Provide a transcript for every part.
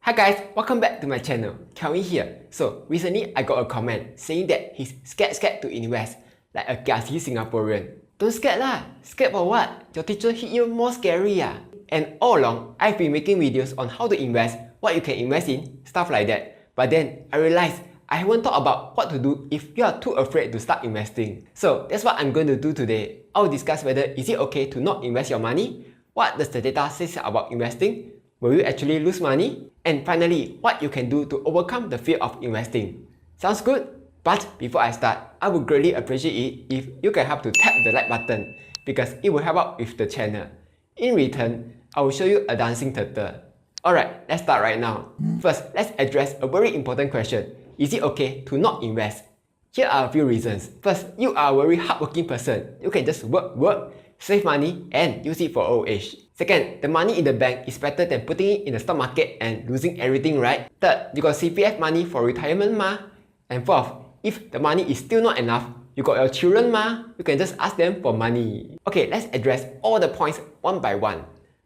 Hi guys, welcome back to my channel. Kelvin here. So recently I got a comment saying that he's scared to invest, like a gassy Singaporean. Don't scared lah. Scared for what? Your teacher hit you more scary ah. And all along, I've been making videos on how to invest, what you can invest in, stuff like that. But then I realized I haven't thought about what to do if you are too afraid to start investing. So that's what I'm going to do today. I'll discuss whether is it okay to not invest your money, what does the data say about investing, will you actually lose money? And finally, what you can do to overcome the fear of investing. Sounds good? But before I start, I would greatly appreciate it if you can help to tap the like button because it will help out with the channel. In return, I will show you a dancing turtle. Alright, let's start right now. First, let's address a very important question. Is it okay to not invest? Here are a few reasons. First, you are a very hardworking person. You can just work, save money, and use it for old age. Second, the money in the bank is better than putting it in the stock market and losing everything, right? Third, you got CPF money for retirement ma. And fourth, if the money is still not enough, you got your children ma, you can just ask them for money. Okay, let's address all the points one by one.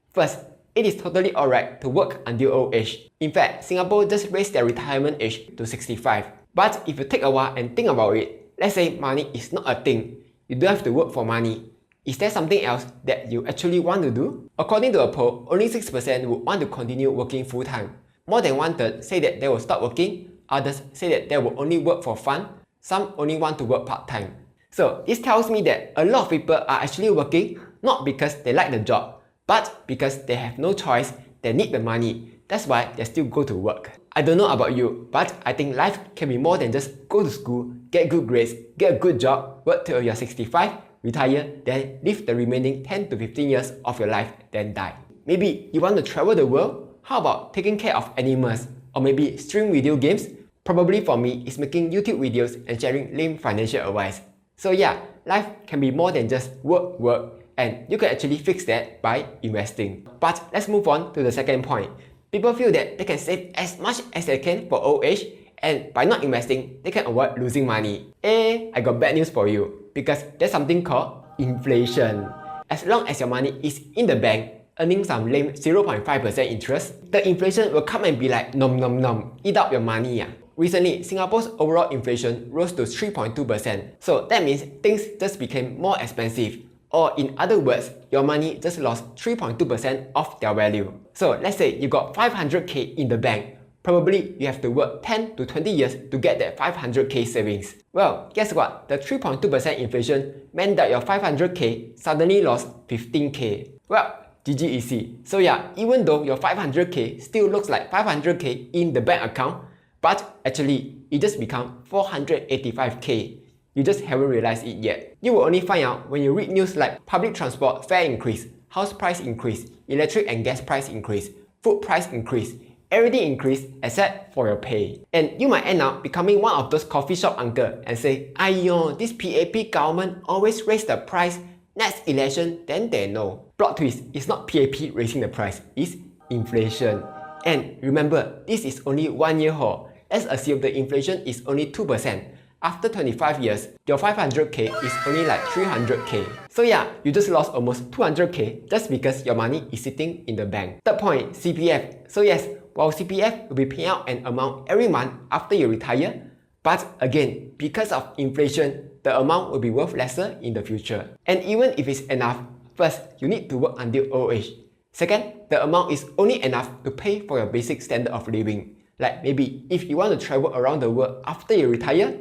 First, it is totally alright to work until old age. In fact, Singapore just raised their retirement age to 65. But if you take a while and think about it, let's say money is not a thing, you don't have to work for money. Is there something else that you actually want to do? According to a poll, only 6% would want to continue working full-time. More than one-third say that they will stop working, others say that they will only work for fun, some only want to work part-time. So this tells me that a lot of people are actually working not because they like the job, but because they have no choice, they need the money. That's why they still go to work. I don't know about you, but I think life can be more than just go to school, get good grades, get a good job, work till you're 65, retire, then live the remaining 10 to 15 years of your life, then die. Maybe you want to travel the world? How about taking care of animals? Or maybe stream video games? Probably for me, it's making YouTube videos and sharing lame financial advice. So yeah, life can be more than just work, and you can actually fix that by investing. But let's move on to the second point. People feel that they can save as much as they can for old age, and by not investing, they can avoid losing money. I got bad news for you, because there's something called inflation. As long as your money is in the bank, earning some lame 0.5% interest, the inflation will come and be like nom, eat up your money. Recently, Singapore's overall inflation rose to 3.2%. So that means things just became more expensive. Or in other words, your money just lost 3.2% of their value. So let's say you got 500k in the bank. Probably you have to work 10 to 20 years to get that 500k savings. Well, guess what? The 3.2% inflation meant that your 500k suddenly lost 15k. Well, GG easy. So yeah, even though your 500k still looks like 500k in the bank account, but actually it just become 485k. You just haven't realized it yet. You will only find out when you read news like public transport fare increase, house price increase, electric and gas price increase, food price increase, everything increase except for your pay. And you might end up becoming one of those coffee shop uncle and say, "Aiyo, this PAP government always raise the price. Next election, then they know." Plot twist, it's not PAP raising the price, it's inflation. And remember, this is only 1 year haul. Let's assume the inflation is only 2%. After 25 years, your 500k is only like 300k. So yeah, you just lost almost 200k just because your money is sitting in the bank. Third point, CPF. So yes, while CPF will be paying out an amount every month after you retire, but again, because of inflation, the amount will be worth lesser in the future. And even if it's enough, first, you need to work until old age. Second, the amount is only enough to pay for your basic standard of living. Like maybe if you want to travel around the world after you retire,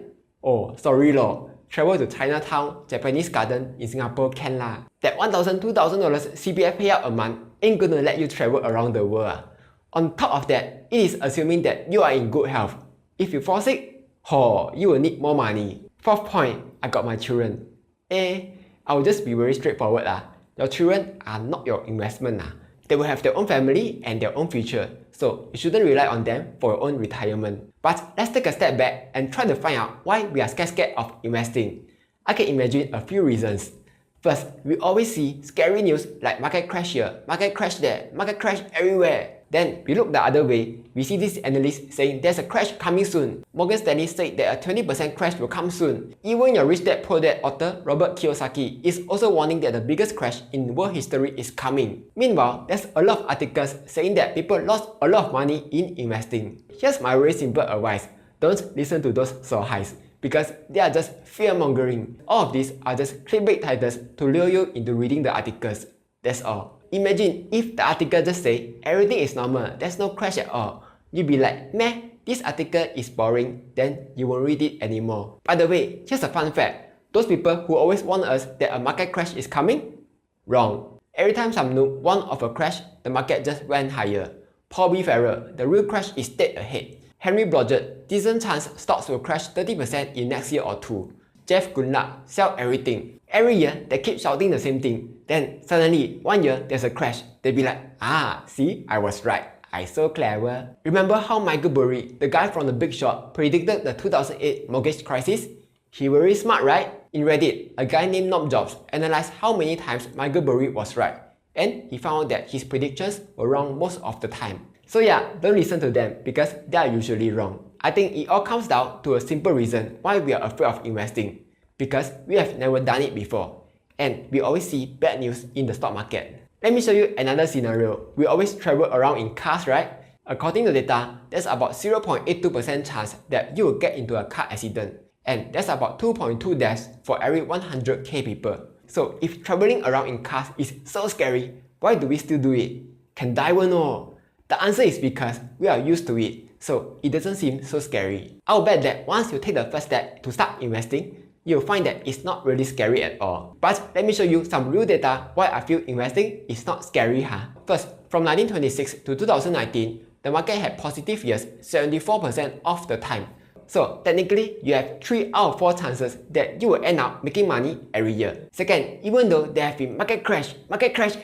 oh, sorry lor, travel to Chinatown, Japanese garden in Singapore can lah. That $1,000, $2,000 CPF payout a month ain't gonna let you travel around the world. On top of that, it is assuming that you are in good health. If you fall sick, you will need more money. Fourth point, I got my children. I will just be very straightforward lah. Your children are not your investment lah. They will have their own family and their own future. So you shouldn't rely on them for your own retirement. But let's take a step back and try to find out why we are scared of investing. I can imagine a few reasons. First, we always see scary news like market crash here, market crash there, market crash everywhere. Then we look the other way, we see this analyst saying there's a crash coming soon. Morgan Stanley said that a 20% crash will come soon. Even your Rich Dad Poor Dad author Robert Kiyosaki is also warning that the biggest crash in world history is coming. Meanwhile, there's a lot of articles saying that people lost a lot of money in investing. Here's my very simple advice. Don't listen to those sore highs, because they are just fear-mongering. All of these are just clickbait titles to lure you into reading the articles. That's all. Imagine if the article just say everything is normal, there's no crash at all. You'd be like, meh, this article is boring, then you won't read it anymore. By the way, here's a fun fact. Those people who always warn us that a market crash is coming? Wrong. Every time some noob warn of a crash, the market just went higher. Paul B. Farrer, the real crash is dead ahead. Henry Blodgett, decent chance stocks will crash 30% in next year or two. Jeff Gundlach, sell everything. Every year, they keep shouting the same thing. Then suddenly, one year, there's a crash. They'll be like, see, I was right. I'm so clever. Remember how Michael Burry, the guy from The Big Short, predicted the 2008 mortgage crisis? He very smart, right? In Reddit, a guy named Nob Jobs analyzed how many times Michael Burry was right. And he found that his predictions were wrong most of the time. So yeah, don't listen to them because they are usually wrong. I think it all comes down to a simple reason why we are afraid of investing. Because we have never done it before. And we always see bad news in the stock market. Let me show you another scenario. We always travel around in cars, right? According to data, there's about 0.82% chance that you will get into a car accident. And there's about 2.2 deaths for every 100k people. So if traveling around in cars is so scary, why do we still do it? Can die one or? The answer is because we are used to it, so it doesn't seem so scary. I'll bet that once you take the first step to start investing, you'll find that it's not really scary at all. But let me show you some real data why I feel investing is not scary, First, from 1926 to 2019, the market had positive years 74% of the time. So technically, you have 3 out of 4 chances that you will end up making money every year. Second, even though there have been market crash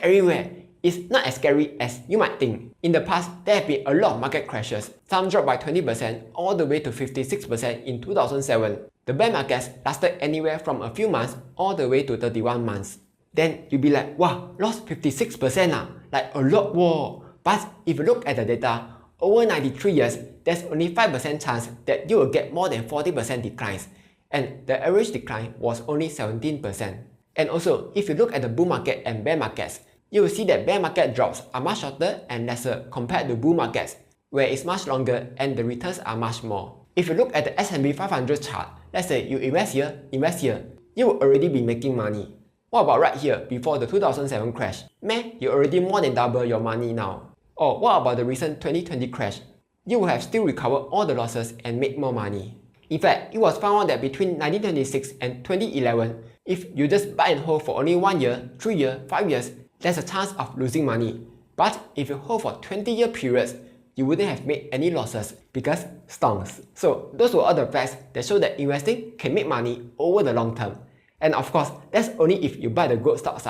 everywhere, it's not as scary as you might think. In the past, there have been a lot of market crashes. Some dropped by 20% all the way to 56% in 2007. The bear markets lasted anywhere from a few months all the way to 31 months. Then you'll be like, wow, lost 56%, like a lot more. But if you look at the data, over 93 years, there's only 5% chance that you will get more than 40% declines. And the average decline was only 17%. And also, if you look at the bull market and bear markets, you will see that bear market drops are much shorter and lesser compared to bull markets, where it's much longer and the returns are much more. If you look at the S&P 500 chart, let's say you invest here, you will already be making money. What about right here before the 2007 crash? Man, you already more than double your money now. Or what about the recent 2020 crash? You will have still recovered all the losses and made more money. In fact, it was found out that between 1926 and 2011, if you just buy and hold for only 1 year, 3 years, 5 years, there's a chance of losing money. But if you hold for 20-year periods, you wouldn't have made any losses because stonks. So those were all the facts that show that investing can make money over the long term. And of course, that's only if you buy the good stocks.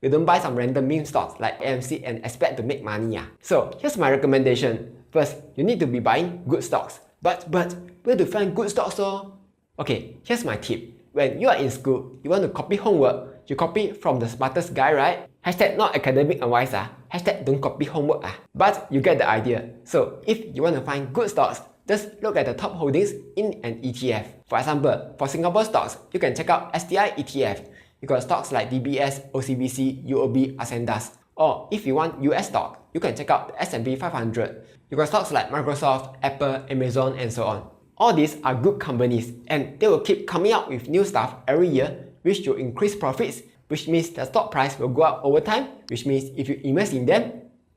You don't buy some random meme stocks like AMC and expect to make money. So here's my recommendation. First, you need to be buying good stocks. But where to find good stocks? Okay, here's my tip. When you are in school, you want to copy homework, you copy from the smartest guy, right? Hashtag not academic advice, hashtag don't copy homework. But you get the idea. So if you want to find good stocks, just look at the top holdings in an ETF. For example, for Singapore stocks, you can check out STI ETF. You got stocks like DBS, OCBC, UOB, Ascendas. Or if you want US stock, you can check out the S&P 500. You got stocks like Microsoft, Apple, Amazon, and so on. All these are good companies and they will keep coming out with new stuff every year, which will increase profits, which means the stock price will go up over time, which means if you invest in them,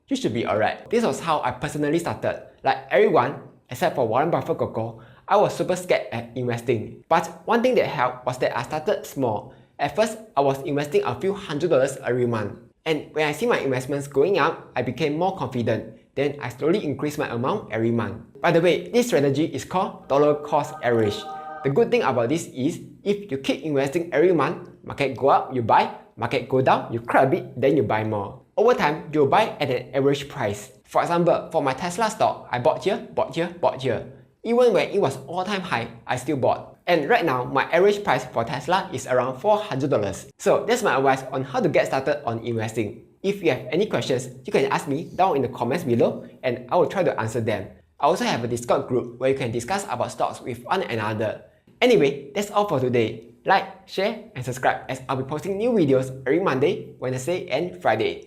you should be alright. This was how I personally started. Like everyone, except for Warren Buffett Coco, I was super scared at investing. But one thing that helped was that I started small. At first, I was investing a few $100 every month. And when I see my investments going up, I became more confident. Then I slowly increased my amount every month. By the way, this strategy is called dollar cost average. The good thing about this is, if you keep investing every month, market go up, you buy, market go down, you cry a bit, then you buy more. Over time, you'll buy at an average price. For example, for my Tesla stock, I bought here, bought here, bought here. Even when it was all-time high, I still bought. And right now, my average price for Tesla is around $400. So that's my advice on how to get started on investing. If you have any questions, you can ask me down in the comments below and I will try to answer them. I also have a Discord group where you can discuss about stocks with one another. Anyway, that's all for today. Like, share and subscribe as I'll be posting new videos every Monday, Wednesday and Friday.